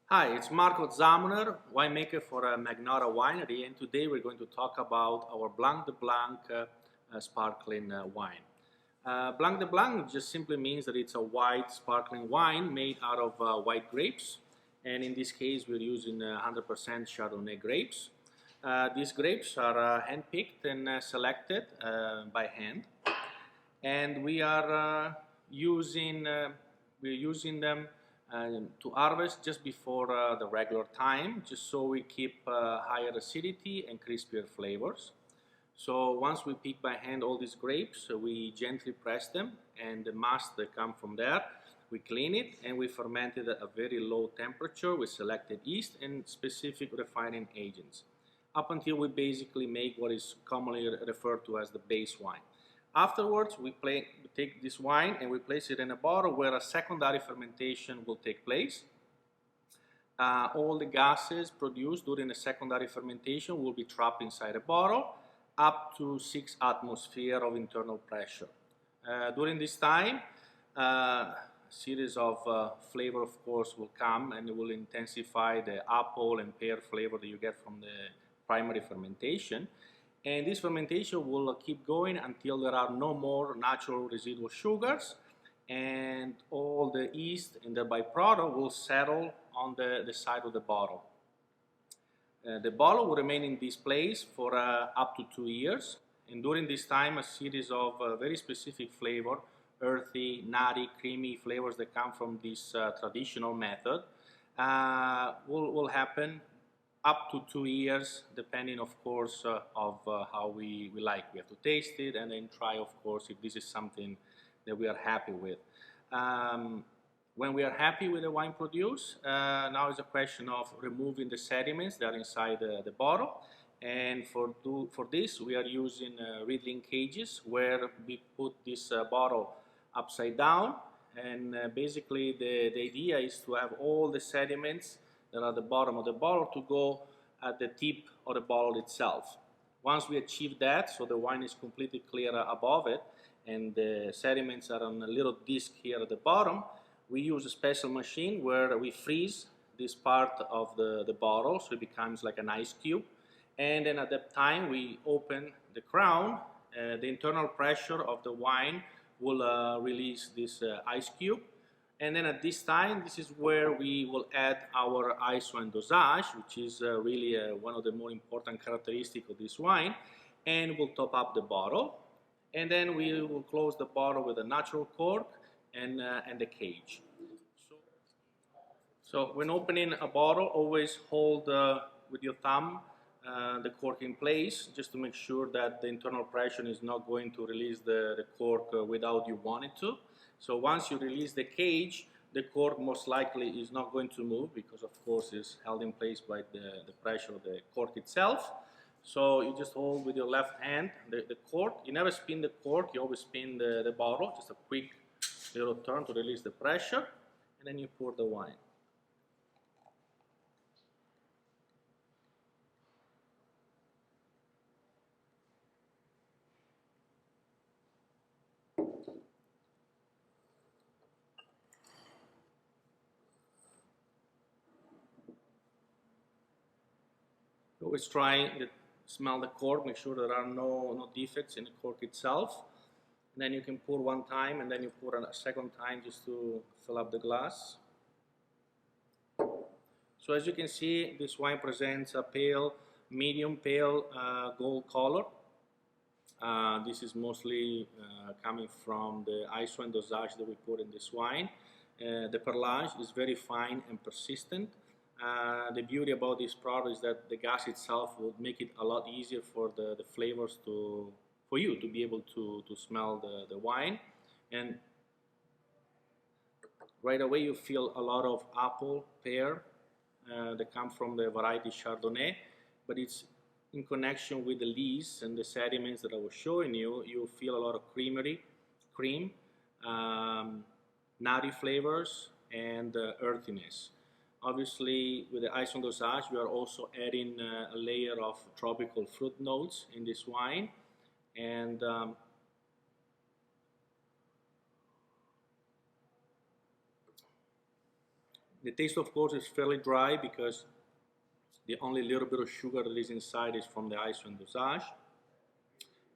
Hi, it's Marco Zamuner, winemaker for Magnotta Winery, and today we're going to talk about our Blanc de Blanc sparkling wine. Blanc de Blanc just simply means that it's a white sparkling wine made out of white grapes, and in this case we're using 100% Chardonnay grapes. These grapes are hand-picked and selected by hand, and we're using them to harvest just before the regular time, just so we keep higher acidity and crispier flavors. So once we pick by hand all these grapes, we gently press them, and the must that come from there, we clean it and we ferment it at a very low temperature with selected yeast and specific refining agents, up until we basically make what is commonly referred to as the base wine. Afterwards, we take this wine and we place it in a bottle where a secondary fermentation will take place. All the gases produced during the secondary fermentation will be trapped inside a bottle up to 6 atmosphere of internal pressure. During this time, a series of flavor, of course, will come and it will intensify the apple and pear flavor that you get from the primary fermentation. And this fermentation will keep going until there are no more natural residual sugars, and all the yeast and the byproduct will settle on the side of the bottle. The bottle will remain in this place for up to 2 years, and during this time a series of very specific flavor, earthy, nutty, creamy flavors that come from this traditional method will happen up to 2 years, depending, of course, of how we like. We have to taste it and then try, of course, if this is something that we are happy with. When we are happy with the wine produced, now is a question of removing the sediments that are inside the bottle. And for this, we are using riddling cages where we put this bottle upside down. And basically, the idea is to have all the sediments that are at the bottom of the bottle to go at the tip of the bottle itself. Once we achieve that, so the wine is completely clear above it and the sediments are on a little disc here at the bottom, we use a special machine where we freeze this part of the bottle so it becomes like an ice cube, and then at that time we open the crown. The internal pressure of the wine will release this ice cube. And then at this time, this is where we will add our Icewine dosage, which is really one of the more important characteristics of this wine, and we'll top up the bottle. And then we will close the bottle with a natural cork and the cage. So when opening a bottle, always hold with your thumb the cork in place, just to make sure that the internal pressure is not going to release the cork without you want it to. So once you release the cage, the cork most likely is not going to move because, of course, it's held in place by the pressure of the cork itself. So you just hold with your left hand the cork. You never spin the cork, you always spin the bottle, just a quick little turn to release the pressure, and then you pour the wine. Always try to smell the cork, make sure there are no defects in the cork itself. And then you can pour one time and then you pour a second time just to fill up the glass. So as you can see, this wine presents a pale, medium pale gold color. This is mostly coming from the Icewine dosage that we put in this wine. The perlage is very fine and persistent. The beauty about this product is that the gas itself will make it a lot easier for the flavors for you to be able to smell the wine, and right away you feel a lot of apple, pear that come from the variety Chardonnay, but it's in connection with the lees and the sediments that I was showing you. You feel a lot of cream, nutty flavors, and earthiness. Obviously, with the Icewine dosage, we are also adding a layer of tropical fruit notes in this wine, and The taste, of course, is fairly dry because the only little bit of sugar that is inside is from the Icewine Dosage.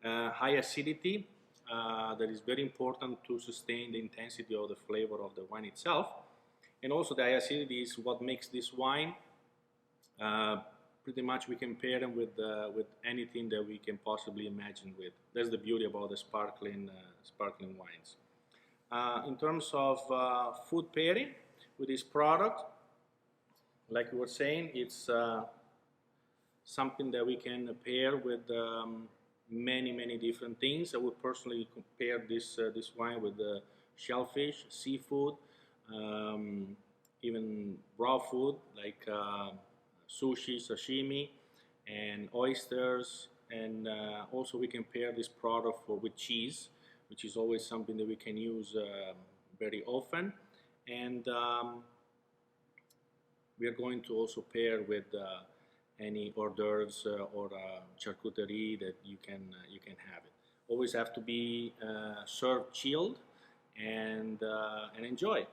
High acidity, that is very important to sustain the intensity of the flavor of the wine itself. And also the high acidity is what makes this wine, pretty much we can pair them with anything that we can possibly imagine with. That's the beauty about the sparkling wines. In terms of food pairing with this product, like we were saying, it's something that we can pair with many different things. I would personally compare this wine with shellfish, seafood, even raw food like sushi, sashimi, and oysters. And also we can pair this product with cheese, which is always something that we can use very often. And we are going to also pair with any hors d'oeuvres or charcuterie that you can have it. Always have to be served chilled and enjoy.